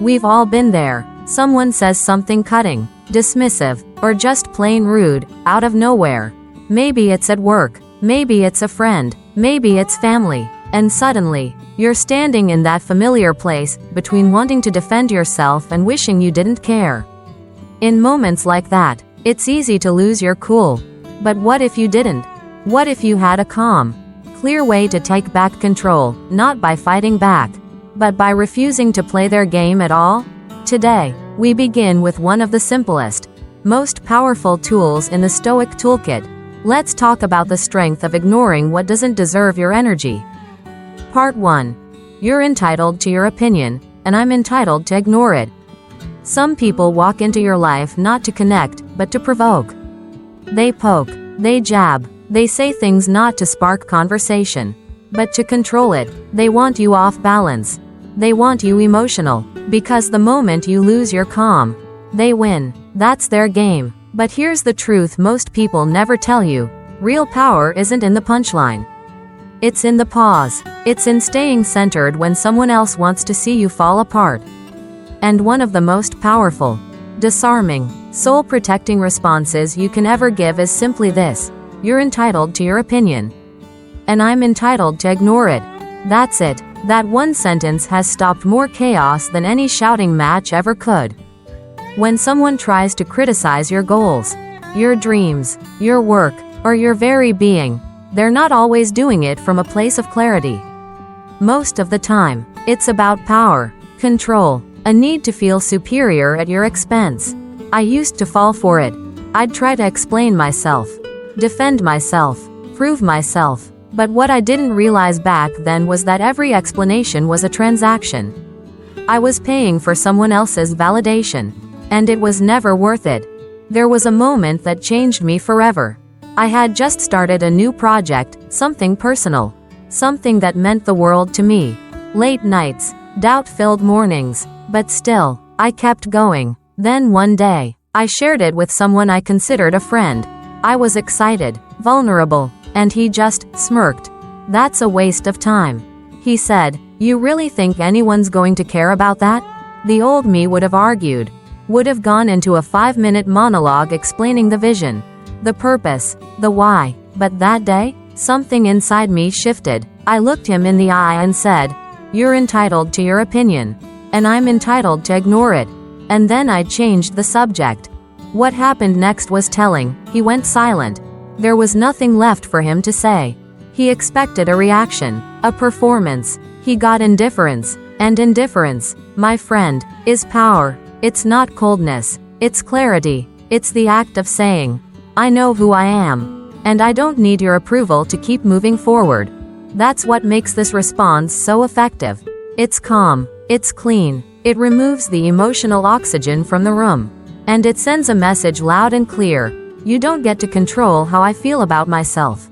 We've all been there. Someone says something cutting, dismissive, or just plain rude, out of nowhere. Maybe it's at work, maybe it's a friend, maybe it's family, and suddenly, you're standing in that familiar place, between wanting to defend yourself and wishing you didn't care. In moments like that, it's easy to lose your cool. But what if you didn't? What if you had a calm, clear way to take back control, not by fighting back, but by refusing to play their game at all? Today, we begin with one of the simplest, most powerful tools in the Stoic toolkit. Let's talk about the strength of ignoring what doesn't deserve your energy. Part 1. You're entitled to your opinion, and I'm entitled to ignore it. Some people walk into your life not to connect, but to provoke. They poke, they jab, they say things not to spark conversation, but to control it. They want you off balance. They want you emotional, because the moment you lose your calm, they win. That's their game. But here's the truth most people never tell you. Real power isn't in the punchline. It's in the pause. It's in staying centered when someone else wants to see you fall apart. And one of the most powerful, disarming, soul-protecting responses you can ever give is simply this: you're entitled to your opinion. And I'm entitled to ignore it. That's it. That one sentence has stopped more chaos than any shouting match ever could. When someone tries to criticize your goals, your dreams, your work, or your very being, they're not always doing it from a place of clarity. Most of the time, it's about power, control, a need to feel superior at your expense. I used to fall for it. I'd try to explain myself, defend myself, prove myself. But what I didn't realize back then was that every explanation was a transaction. I was paying for someone else's validation, and it was never worth it. There was a moment that changed me forever. I had just started a new project, something personal, something that meant the world to me. Late nights, doubt-filled mornings, but still, I kept going. Then one day, I shared it with someone I considered a friend. I was excited, vulnerable, and he just smirked. "That's a waste of time," he said. "You really think anyone's going to care about that?" The old me would have argued, would have gone into a 5-minute monologue explaining the vision, the purpose, the why. But that day, something inside me shifted. I looked him in the eye and said, "You're entitled to your opinion, and I'm entitled to ignore it." And then I changed the subject. What happened next was telling. He went silent. There was nothing left for him to say. He expected a reaction, a performance. He got indifference. And indifference, my friend, is power. It's not coldness. It's clarity. It's the act of saying, "I know who I am, and I don't need your approval to keep moving forward." That's what makes this response so effective. It's calm. It's clean. It removes the emotional oxygen from the room. And it sends a message loud and clear. You don't get to control how I feel about myself.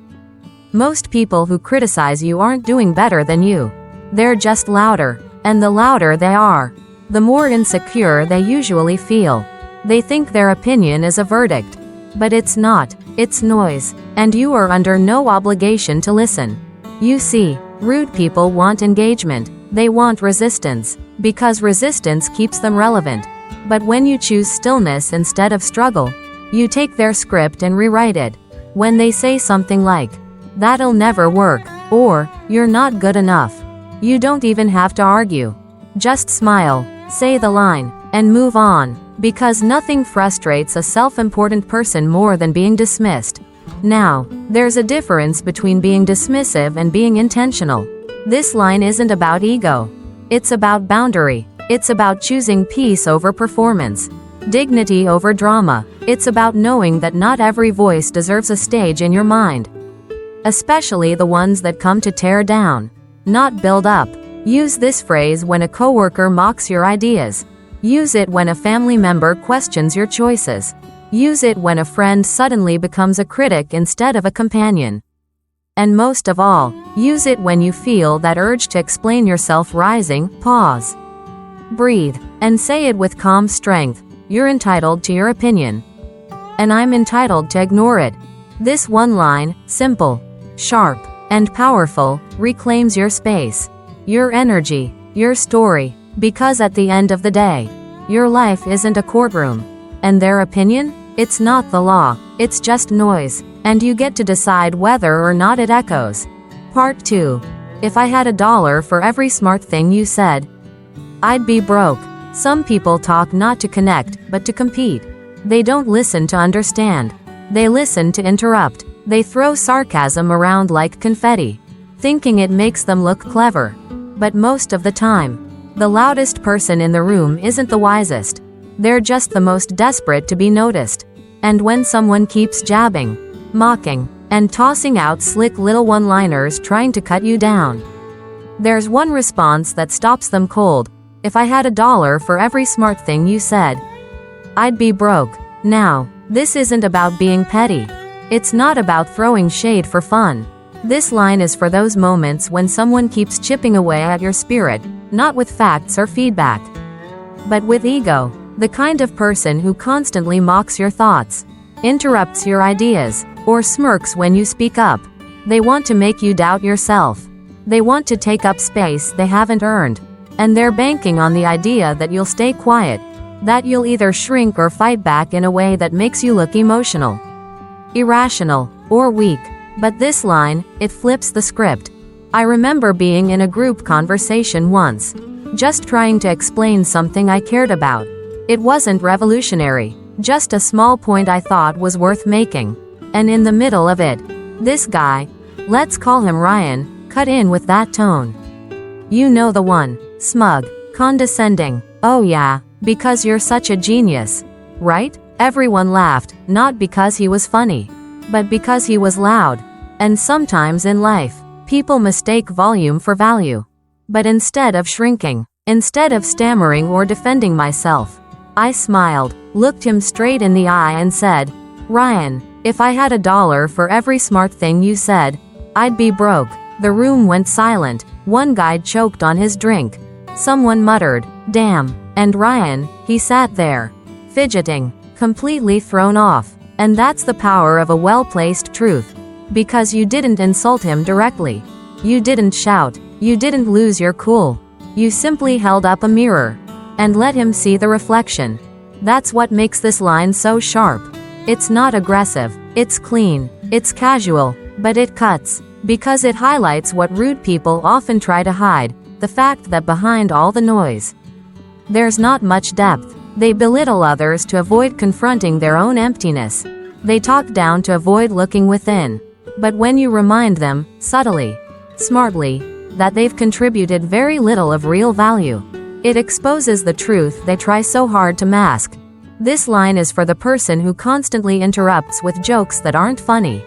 Most people who criticize you aren't doing better than you. They're just louder. And the louder they are, the more insecure they usually feel. They think their opinion is a verdict. But it's not. It's noise. And you are under no obligation to listen. You see, rude people want engagement. They want resistance. Because resistance keeps them relevant. But when you choose stillness instead of struggle, you take their script and rewrite it. When they say something like, "That'll never work," or "You're not good enough," you don't even have to argue. Just smile, say the line, and move on. Because nothing frustrates a self-important person more than being dismissed. Now, there's a difference between being dismissive and being intentional. This line isn't about ego. It's about boundary. It's about choosing peace over performance, dignity over drama. It's about knowing that not every voice deserves a stage in your mind. Especially the ones that come to tear down, not build up. Use this phrase when a coworker mocks your ideas. Use it when a family member questions your choices. Use it when a friend suddenly becomes a critic instead of a companion. And most of all, use it when you feel that urge to explain yourself rising. Pause. Breathe, and say it with calm strength. You're entitled to your opinion. And I'm entitled to ignore it. This one line, simple, sharp, and powerful, reclaims your space, your energy, your story. Because at the end of the day, your life isn't a courtroom. And their opinion? It's not the law, it's just noise, and you get to decide whether or not it echoes. Part 2. If I had $1 for every smart thing you said, I'd be broke. Some people talk not to connect, but to compete. They don't listen to understand. They listen to interrupt. They throw sarcasm around like confetti, thinking it makes them look clever. But most of the time, the loudest person in the room isn't the wisest. They're just the most desperate to be noticed. And when someone keeps jabbing, mocking, and tossing out slick little one-liners trying to cut you down, there's one response that stops them cold. If I had $1 for every smart thing you said, I'd be broke. Now, this isn't about being petty. It's not about throwing shade for fun. This line is for those moments when someone keeps chipping away at your spirit, not with facts or feedback, but with ego. The kind of person who constantly mocks your thoughts, interrupts your ideas, or smirks when you speak up. They want to make you doubt yourself. They want to take up space they haven't earned. And they're banking on the idea that you'll stay quiet, that you'll either shrink or fight back in a way that makes you look emotional, irrational, or weak. But this line, it flips the script. I remember being in a group conversation once, just trying to explain something I cared about. It wasn't revolutionary, just a small point I thought was worth making. And in the middle of it, this guy, let's call him Ryan, cut in with that tone. You know the one. Smug, condescending. Oh yeah, because you're such a genius, right? Everyone laughed, not because he was funny, but because he was loud. And sometimes in life, people mistake volume for value. But instead of shrinking, instead of stammering or defending myself, I smiled, looked him straight in the eye and said, Ryan, if I had $1 for every smart thing you said, I'd be broke. The room went silent. One guy choked on his drink. Someone muttered, damn. And Ryan, he sat there, fidgeting, completely thrown off. And that's the power of a well-placed truth. Because you didn't insult him directly. You didn't shout. You didn't lose your cool. You simply held up a mirror and let him see the reflection. That's what makes this line so sharp. It's not aggressive, it's clean, it's casual, but it cuts. Because it highlights what rude people often try to hide, the fact that behind all the noise, there's not much depth. They belittle others to avoid confronting their own emptiness. They talk down to avoid looking within. But when you remind them, subtly, smartly, that they've contributed very little of real value, it exposes the truth they try so hard to mask. This line is for the person who constantly interrupts with jokes that aren't funny.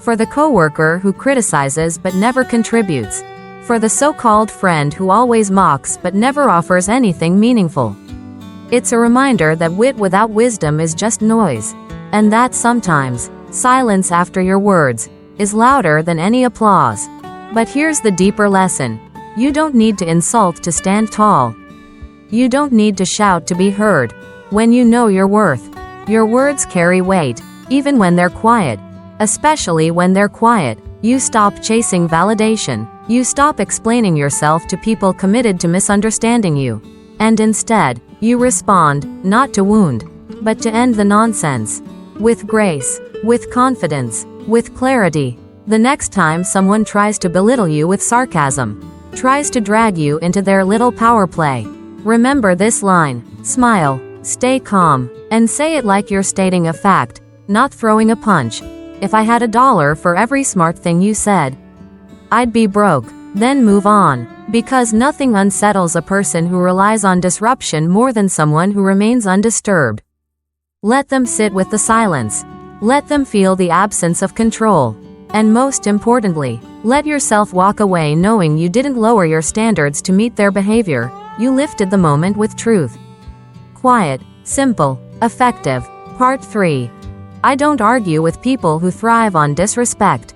For the coworker who criticizes but never contributes. For the so-called friend who always mocks but never offers anything meaningful. It's a reminder that wit without wisdom is just noise. And that sometimes, silence after your words, is louder than any applause. But here's the deeper lesson. You don't need to insult to stand tall. You don't need to shout to be heard. When you know your worth, your words carry weight, even when they're quiet. Especially when they're quiet, you stop chasing validation. You stop explaining yourself to people committed to misunderstanding you. And instead, you respond, not to wound, but to end the nonsense. With grace, with confidence, with clarity. The next time someone tries to belittle you with sarcasm, tries to drag you into their little power play, remember this line, smile, stay calm, and say it like you're stating a fact, not throwing a punch. If I had $1 for every smart thing you said, I'd be broke. Then move on, because nothing unsettles a person who relies on disruption more than someone who remains undisturbed. Let them sit with the silence. Let them feel the absence of control. And most importantly, let yourself walk away knowing you didn't lower your standards to meet their behavior, you lifted the moment with truth. Quiet, simple, effective. Part 3. I don't argue with people who thrive on disrespect.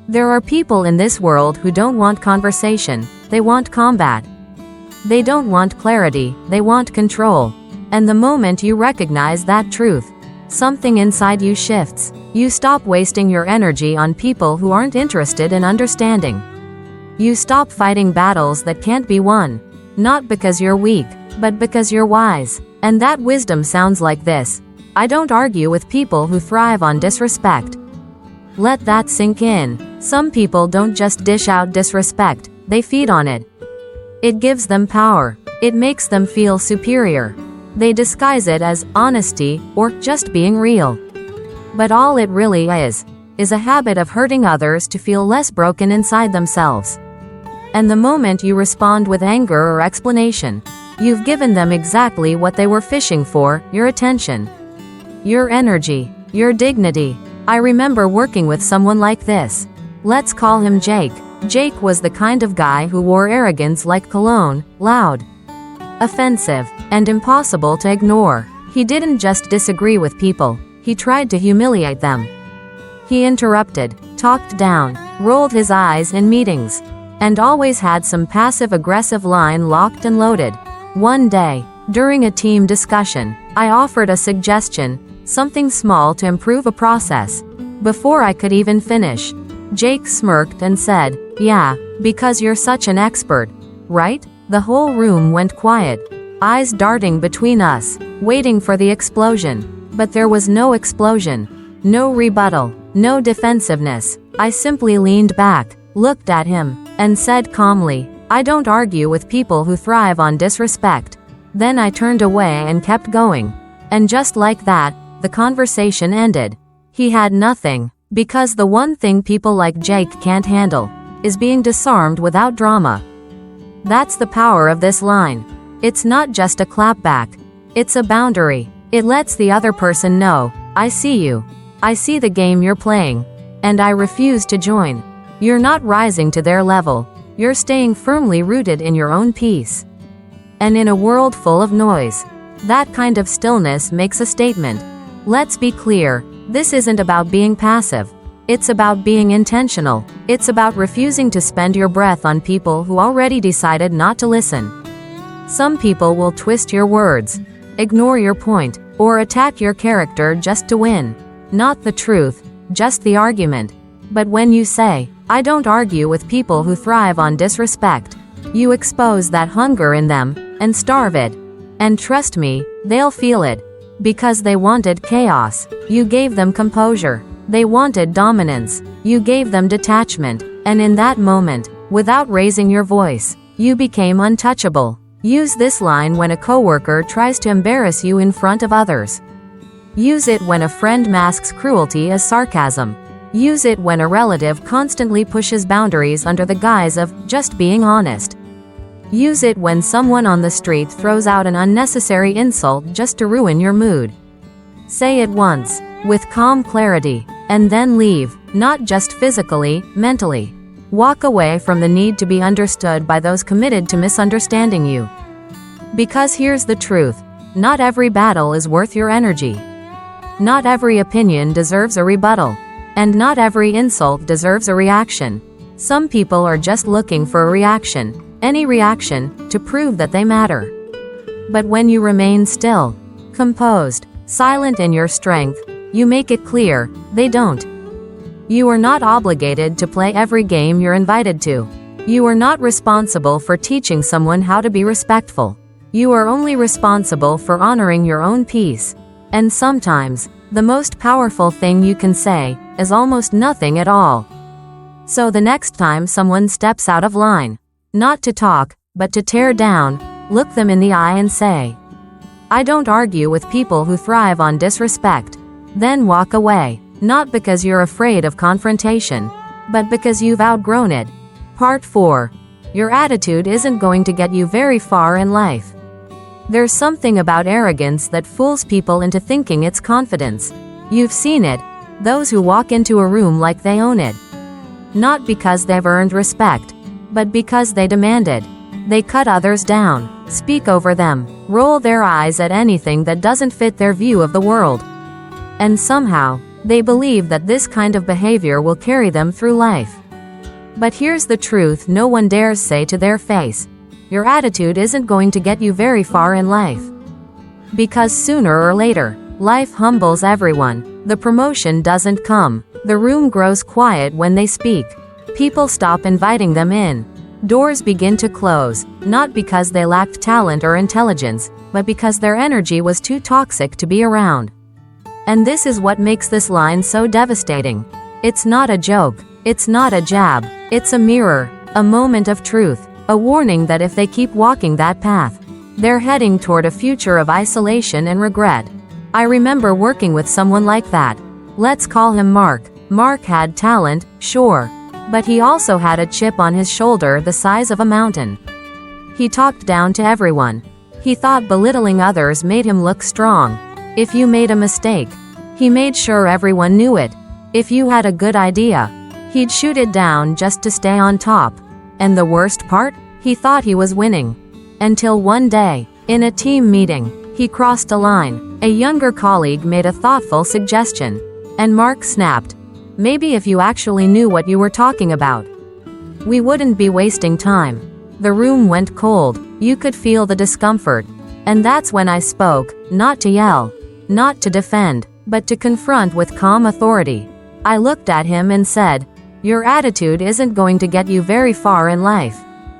There are people in this world who don't want conversation, they want combat. They don't want clarity, they want control. And the moment you recognize that truth, something inside you shifts. You stop wasting your energy on people who aren't interested in understanding. You stop fighting battles that can't be won. Not because you're weak, but because you're wise. And that wisdom sounds like this: I don't argue with people who thrive on disrespect. Let that sink in. Some people don't just dish out disrespect, they feed on it. It gives them power. It makes them feel superior. They disguise it as honesty or just being real. But all it really is a habit of hurting others to feel less broken inside themselves. And the moment you respond with anger or explanation, you've given them exactly what they were fishing for: your attention, your energy, your dignity. I remember working with someone like this. Let's call him Jake. Jake was the kind of guy who wore arrogance like cologne, loud, offensive, and impossible to ignore. He didn't just disagree with people, he tried to humiliate them. He interrupted, talked down, rolled his eyes in meetings, and always had some passive-aggressive line locked and loaded. One day, during a team discussion, I offered a suggestion, something small to improve a process. Before I could even finish, Jake smirked and said, "Yeah, because you're such an expert, right?" The whole room went quiet, eyes darting between us, waiting for the explosion. But there was no explosion, no rebuttal, no defensiveness. I simply leaned back, looked at him, and said calmly, "I don't argue with people who thrive on disrespect." Then I turned away and kept going. And just like that, the conversation ended. He had nothing, because the one thing people like Jake can't handle is being disarmed without drama. That's the power of this line. It's not just a clapback. It's a boundary. It lets the other person know, I see you. I see the game you're playing. And I refuse to join. You're not rising to their level. You're staying firmly rooted in your own peace. And in a world full of noise, that kind of stillness makes a statement. Let's be clear, this isn't about being passive. It's about being intentional. It's about refusing to spend your breath on people who already decided not to listen. Some people will twist your words, ignore your point, or attack your character just to win. Not the truth, just the argument. But when you say, "I don't argue with people who thrive on disrespect," you expose that hunger in them, and starve it. And trust me, they'll feel it. Because they wanted chaos, you gave them composure. They wanted dominance, you gave them detachment. And in that moment, without raising your voice, you became untouchable. Use this line when a coworker tries to embarrass you in front of others. Use it when a friend masks cruelty as sarcasm. Use it when a relative constantly pushes boundaries under the guise of just being honest. Use it when someone on the street throws out an unnecessary insult just to ruin your mood. Say it once, with calm clarity, and then leave, not just physically, mentally. Walk away from the need to be understood by those committed to misunderstanding you. Because here's the truth, not every battle is worth your energy. Not every opinion deserves a rebuttal. And not every insult deserves a reaction. Some people are just looking for a reaction, any reaction, to prove that they matter. But when you remain still, composed, silent in your strength, you make it clear, they don't. You are not obligated to play every game you're invited to. You are not responsible for teaching someone how to be respectful. You are only responsible for honoring your own peace. And sometimes, the most powerful thing you can say is almost nothing at all. So the next time someone steps out of line, not to talk, but to tear down, look them in the eye and say, "I don't argue with people who thrive on disrespect." Then walk away, not because you're afraid of confrontation, but because you've outgrown it. Part 4. Your attitude isn't going to get you very far in life. There's something about arrogance that fools people into thinking it's confidence. You've seen it, those who walk into a room like they own it. Not because they've earned respect, but because they demand it. They cut others down, speak over them, roll their eyes at anything that doesn't fit their view of the world. And somehow, they believe that this kind of behavior will carry them through life. But here's the truth no one dares say to their face. Your attitude isn't going to get you very far in life. Because sooner or later, life humbles everyone. The promotion doesn't come. The room grows quiet when they speak. People stop inviting them in. Doors begin to close, not because they lacked talent or intelligence, but because their energy was too toxic to be around. And this is what makes this line so devastating. It's not a joke, it's not a jab, it's a mirror, a moment of truth, a warning that if they keep walking that path, they're heading toward a future of isolation and regret. I remember working with someone like that. Let's call him Mark. Mark had talent, sure, but he also had a chip on his shoulder the size of a mountain. He talked down to everyone. He thought belittling others made him look strong. If you made a mistake, he made sure everyone knew it. If you had a good idea, he'd shoot it down just to stay on top. And the worst part? He thought he was winning. Until one day, in a team meeting, he crossed a line. A younger colleague made a thoughtful suggestion. And Mark snapped. Maybe if you actually knew what you were talking about, we wouldn't be wasting time. The room went cold. You could feel the discomfort. And that's when I spoke, not to yell, not to defend, but to confront with calm authority. I looked at him and said, "Your attitude isn't going to get you very far in life."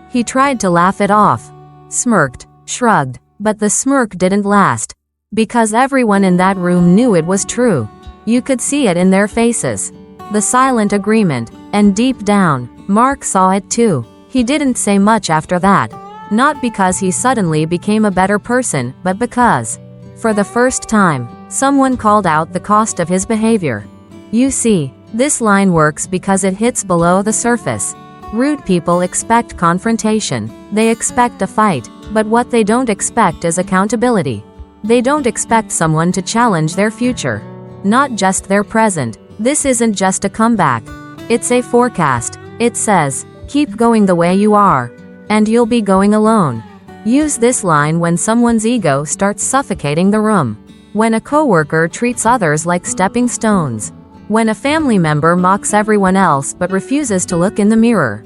He tried to laugh it off, smirked, shrugged, but the smirk didn't last. Because everyone in that room knew it was true. You could see it in their faces. The silent agreement, and deep down, Mark saw it too. He didn't say much after that. Not because he suddenly became a better person, but because, for the first time, someone called out the cost of his behavior. You see, this line works because it hits below the surface. Rude people expect confrontation. They expect a fight, but what they don't expect is accountability. They don't expect someone to challenge their future, not just their present. This isn't just a comeback. It's a forecast. It says, keep going the way you are, and you'll be going alone. Use this line when someone's ego starts suffocating the room. When a coworker treats others like stepping stones. When a family member mocks everyone else but refuses to look in the mirror.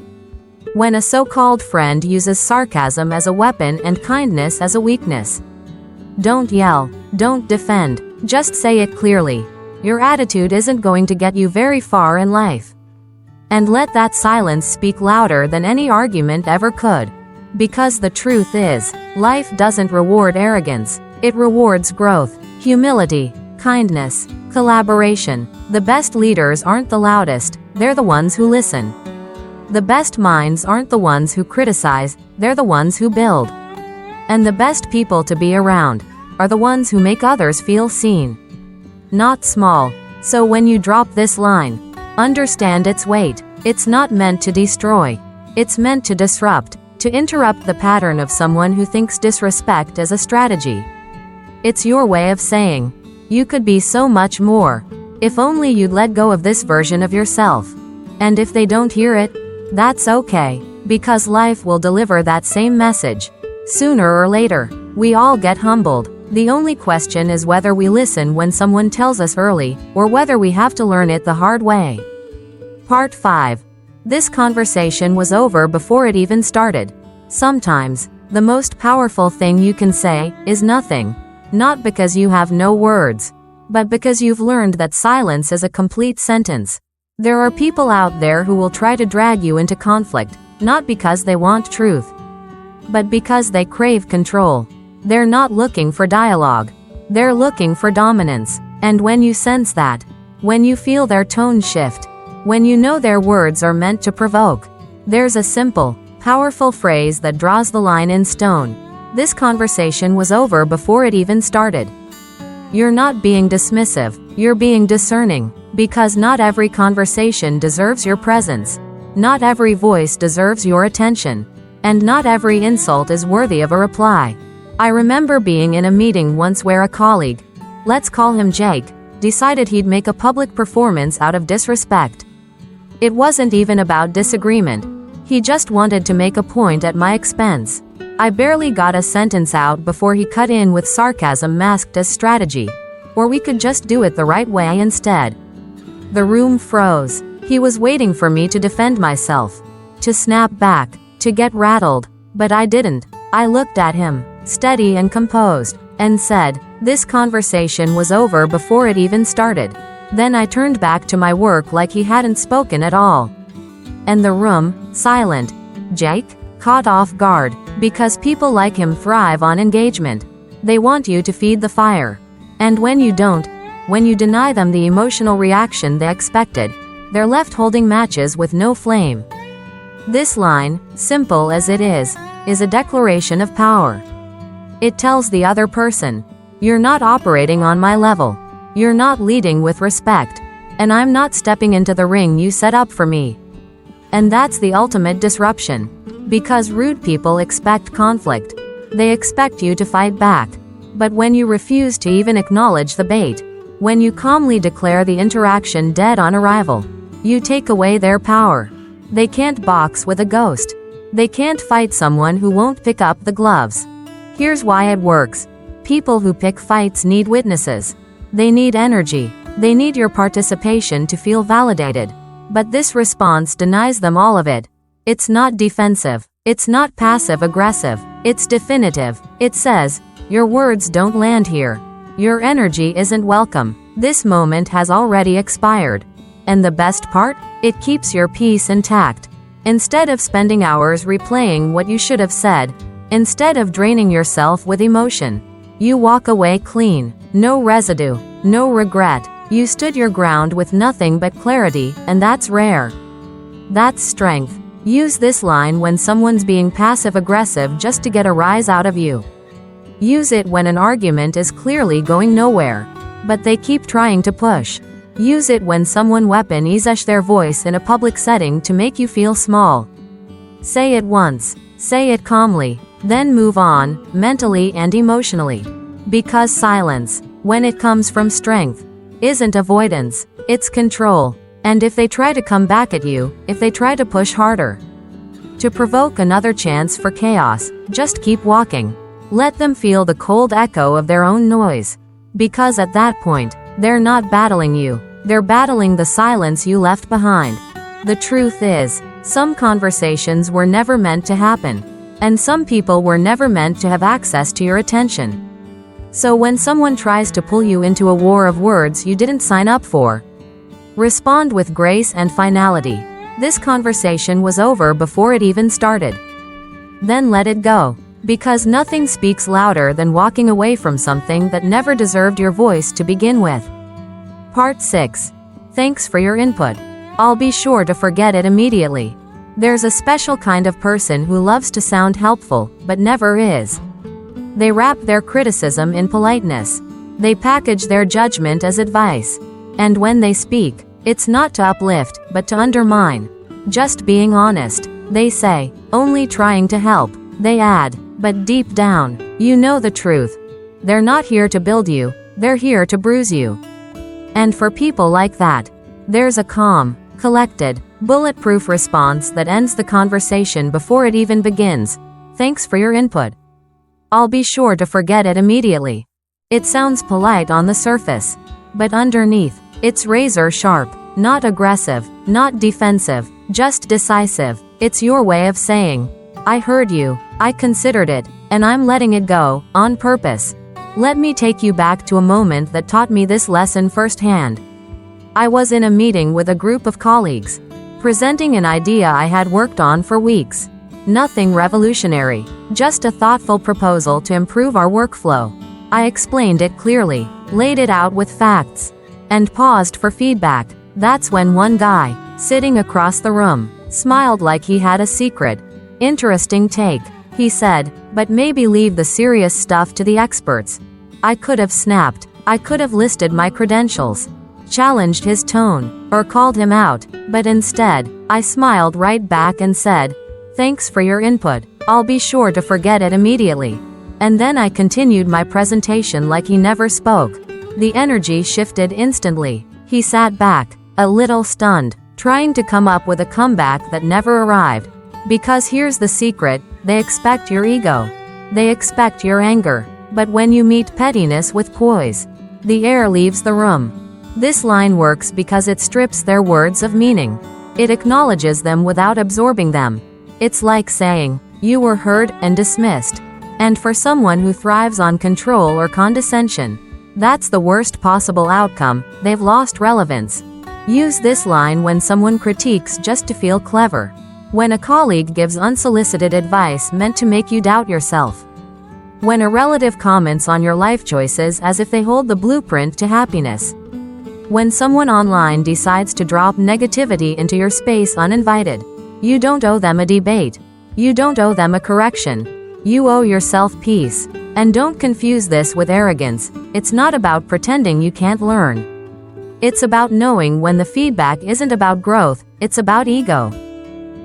When a so-called friend uses sarcasm as a weapon and kindness as a weakness. Don't yell. Don't defend. Just say it clearly. Your attitude isn't going to get you very far in life. And let that silence speak louder than any argument ever could. Because the truth is, life doesn't reward arrogance. It rewards growth, humility, kindness, collaboration. The best leaders aren't the loudest, they're the ones who listen. The best minds aren't the ones who criticize, they're the ones who build. And the best people to be around are the ones who make others feel seen, not small. So when you drop this line, understand its weight. It's not meant to destroy. It's meant to disrupt, to interrupt the pattern of someone who thinks disrespect as a strategy. It's your way of saying, you could be so much more. If only you'd let go of this version of yourself. And if they don't hear it, that's okay, because life will deliver that same message. Sooner or later, we all get humbled. The only question is whether we listen when someone tells us early, or whether we have to learn it the hard way. Part 5. This conversation was over before it even started. Sometimes, the most powerful thing you can say is nothing. Not because you have no words, but because you've learned that silence is a complete sentence. There are people out there who will try to drag you into conflict, not because they want truth, but because they crave control. They're not looking for dialogue. They're looking for dominance. And when you sense that, when you feel their tone shift, when you know their words are meant to provoke, there's a simple, powerful phrase that draws the line in stone. This conversation was over before it even started. You're not being dismissive, you're being discerning. Because not every conversation deserves your presence. Not every voice deserves your attention. And not every insult is worthy of a reply. I remember being in a meeting once where a colleague, let's call him Jake, decided he'd make a public performance out of disrespect. It wasn't even about disagreement. He just wanted to make a point at my expense. I barely got a sentence out before he cut in with sarcasm masked as strategy. Or we could just do it the right way instead. The room froze. He was waiting for me to defend myself, to snap back, to get rattled, but I didn't. I looked at him, steady and composed, and said, this conversation was over before it even started. Then I turned back to my work like he hadn't spoken at all. And the room, silent. Jake? Caught off guard, because people like him thrive on engagement. They want you to feed the fire. And when you don't, when you deny them the emotional reaction they expected, they're left holding matches with no flame. This line, simple as it is a declaration of power. It tells the other person, you're not operating on my level. You're not leading with respect. And I'm not stepping into the ring you set up for me. And that's the ultimate disruption. Because rude people expect conflict. They expect you to fight back. But when you refuse to even acknowledge the bait, when you calmly declare the interaction dead on arrival, you take away their power. They can't box with a ghost. They can't fight someone who won't pick up the gloves. Here's why it works. People who pick fights need witnesses. They need energy. They need your participation to feel validated. But this response denies them all of it. It's not defensive. It's not passive-aggressive. It's definitive. It says, your words don't land here. Your energy isn't welcome. This moment has already expired. And the best part? It keeps your peace intact. Instead of spending hours replaying what you should have said, instead of draining yourself with emotion, you walk away clean. No residue. No regret. You stood your ground with nothing but clarity, and that's rare. That's strength. Use this line when someone's being passive-aggressive just to get a rise out of you. Use it when an argument is clearly going nowhere, but they keep trying to push. Use it when someone weapons their voice in a public setting to make you feel small. Say it once. Say it calmly. Then move on, mentally and emotionally. Because silence, when it comes from strength, isn't avoidance, it's control. And if they try to come back at you, if they try to push harder, to provoke another chance for chaos, just keep walking. Let them feel the cold echo of their own noise. Because at that point, they're not battling you, they're battling the silence you left behind. The truth is, some conversations were never meant to happen. And some people were never meant to have access to your attention. So when someone tries to pull you into a war of words you didn't sign up for, respond with grace and finality. This conversation was over before it even started. Then let it go. Because nothing speaks louder than walking away from something that never deserved your voice to begin with. Part 6. Thanks for your input. I'll be sure to forget it immediately. There's a special kind of person who loves to sound helpful, but never is. They wrap their criticism in politeness. They package their judgment as advice. And when they speak, it's not to uplift, but to undermine. Just being honest. They say, only trying to help. They add, but deep down, you know the truth. They're not here to build you, they're here to bruise you. And for people like that, there's a calm, collected, bulletproof response that ends the conversation before it even begins. Thanks for your input. I'll be sure to forget it immediately. It sounds polite on the surface, but underneath, it's razor sharp, not aggressive, not defensive, just decisive. It's your way of saying, I heard you, I considered it, and I'm letting it go, on purpose. Let me take you back to a moment that taught me this lesson firsthand. I was in a meeting with a group of colleagues, presenting an idea I had worked on for weeks. Nothing revolutionary, just a thoughtful proposal to improve our workflow. I explained it clearly, laid it out with facts, and paused for feedback. That's when one guy, sitting across the room, smiled like he had a secret. Interesting take, he said, but maybe leave the serious stuff to the experts. I could have snapped. I could have listed my credentials, challenged his tone, or called him out, but instead, I smiled right back and said, thanks for your input. I'll be sure to forget it immediately. And then I continued my presentation like he never spoke. The energy shifted instantly. He sat back, a little stunned, trying to come up with a comeback that never arrived. Because here's the secret, they expect your ego. They expect your anger. But when you meet pettiness with poise, the air leaves the room. This line works because it strips their words of meaning. It acknowledges them without absorbing them. It's like saying, you were heard and dismissed. And for someone who thrives on control or condescension, that's the worst possible outcome. They've lost relevance. Use this line when someone critiques just to feel clever. When a colleague gives unsolicited advice meant to make you doubt yourself. When a relative comments on your life choices as if they hold the blueprint to happiness. When someone online decides to drop negativity into your space uninvited. You don't owe them a debate. You don't owe them a correction. You owe yourself peace. And don't confuse this with arrogance. It's not about pretending you can't learn. It's about knowing when the feedback isn't about growth, it's about ego.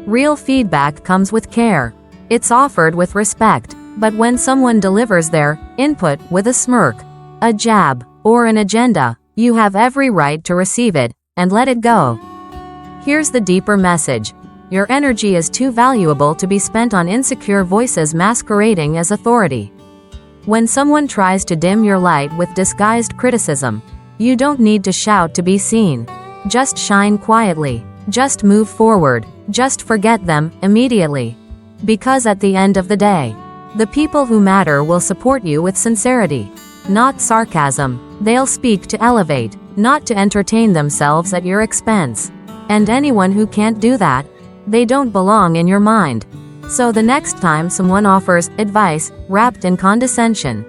Real feedback comes with care. It's offered with respect. But when someone delivers their input with a smirk, a jab, or an agenda, you have every right to receive it and let it go. Here's the deeper message. Your energy is too valuable to be spent on insecure voices masquerading as authority. When someone tries to dim your light with disguised criticism, you don't need to shout to be seen. Just shine quietly. Just move forward. Just forget them immediately. Because at the end of the day, the people who matter will support you with sincerity, not sarcasm. They'll speak to elevate, not to entertain themselves at your expense. And anyone who can't do that, they don't belong in your mind. So the next time someone offers advice wrapped in condescension,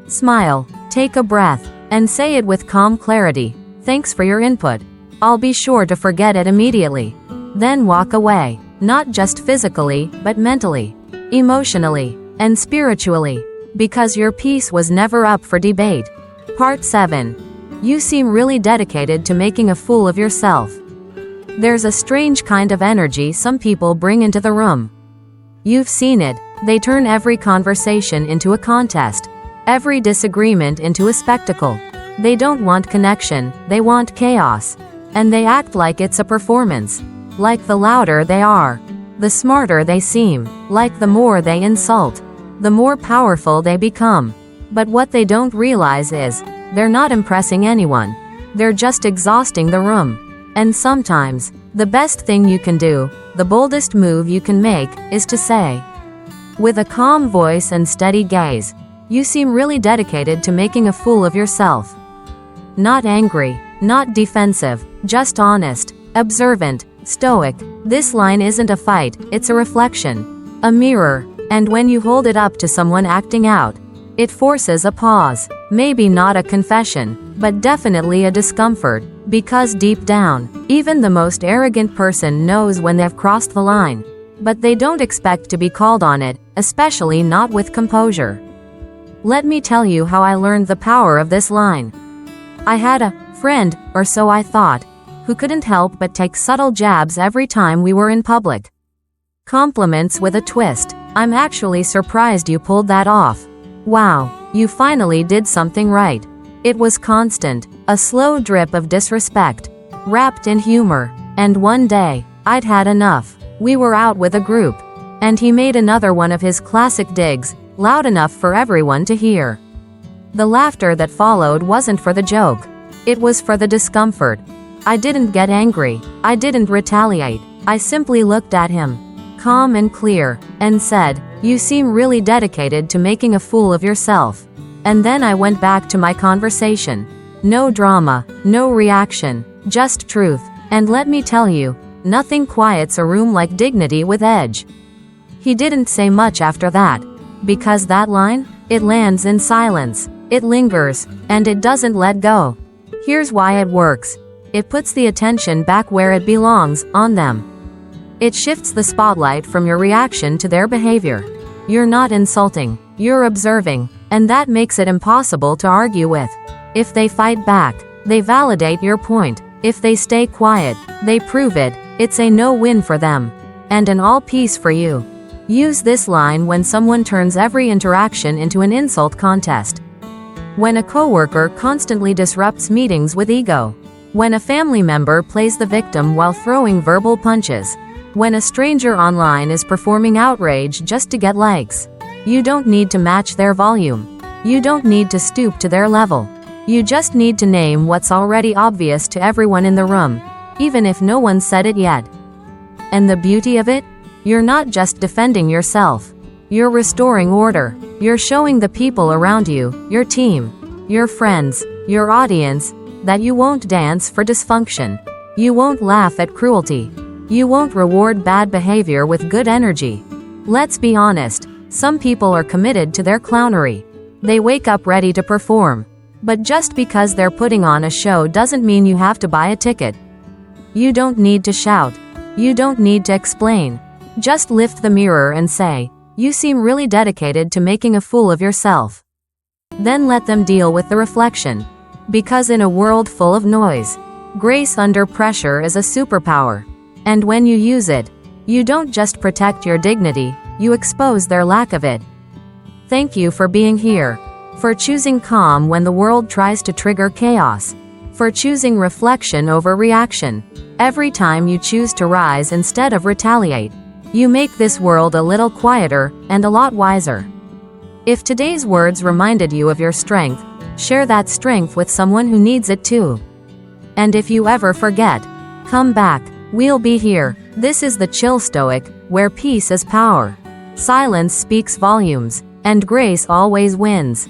smile, take a breath, and say it with calm clarity. Thanks for your input. I'll be sure to forget it immediately. Then walk away, not just physically, but mentally, emotionally, and spiritually, because your peace was never up for debate. Part 7. You seem really dedicated to making a fool of yourself. There's a strange kind of energy some people bring into the room. You've seen it. They turn every conversation into a contest, every disagreement into a spectacle. They don't want connection, they want chaos. And they act like it's a performance. Like the louder they are, the smarter they seem. Like the more they insult, the more powerful they become. But what they don't realize is, they're not impressing anyone. They're just exhausting the room. And sometimes, the best thing you can do, the boldest move you can make, is to say, with a calm voice and steady gaze, you seem really dedicated to making a fool of yourself. Not angry, not defensive, just honest, observant, stoic. This line isn't a fight, it's a reflection, a mirror. And when you hold it up to someone acting out, it forces a pause. Maybe not a confession, but definitely a discomfort. Because deep down, even the most arrogant person knows when they've crossed the line. But they don't expect to be called on it, especially not with composure. Let me tell you how I learned the power of this line. I had a friend, or so I thought, who couldn't help but take subtle jabs every time we were in public. Compliments with a twist. I'm actually surprised you pulled that off. Wow, you finally did something right. It was constant, a slow drip of disrespect, wrapped in humor. And one day, I'd had enough. We were out with a group, and he made another one of his classic digs, loud enough for everyone to hear. The laughter that followed wasn't for the joke. It was for the discomfort. I didn't get angry. I didn't retaliate. I simply looked at him, calm and clear, and said, "You seem really dedicated to making a fool of yourself." And then I went back to my conversation. No drama, no reaction, just truth. And let me tell you, nothing quiets a room like dignity with edge. He didn't say much after that. Because that line, it lands in silence. It lingers, and it doesn't let go. Here's why it works. It puts the attention back where it belongs, on them. It shifts the spotlight from your reaction to their behavior. You're not insulting, you're observing, and that makes it impossible to argue with. If they fight back, they validate your point. If they stay quiet, they prove it. It's a no-win for them, and an all-peace for you. Use this line when someone turns every interaction into an insult contest. When a coworker constantly disrupts meetings with ego. When a family member plays the victim while throwing verbal punches. When a stranger online is performing outrage just to get likes. You don't need to match their volume. You don't need to stoop to their level. You just need to name what's already obvious to everyone in the room, even if no one said it yet. And the beauty of it? You're not just defending yourself. You're restoring order. You're showing the people around you, your team, your friends, your audience, that you won't dance for dysfunction. You won't laugh at cruelty. You won't reward bad behavior with good energy. Let's be honest, some people are committed to their clownery. They wake up ready to perform. But just because they're putting on a show doesn't mean you have to buy a ticket. You don't need to shout. You don't need to explain. Just lift the mirror and say, "You seem really dedicated to making a fool of yourself." Then let them deal with the reflection. Because in a world full of noise, grace under pressure is a superpower. And when you use it, you don't just protect your dignity, you expose their lack of it. Thank you for being here. For choosing calm when the world tries to trigger chaos. For choosing reflection over reaction. Every time you choose to rise instead of retaliate, you make this world a little quieter and a lot wiser. If today's words reminded you of your strength, share that strength with someone who needs it too. And if you ever forget, come back. We'll be here. This is the Chill Stoic, where peace is power. Silence speaks volumes, and grace always wins.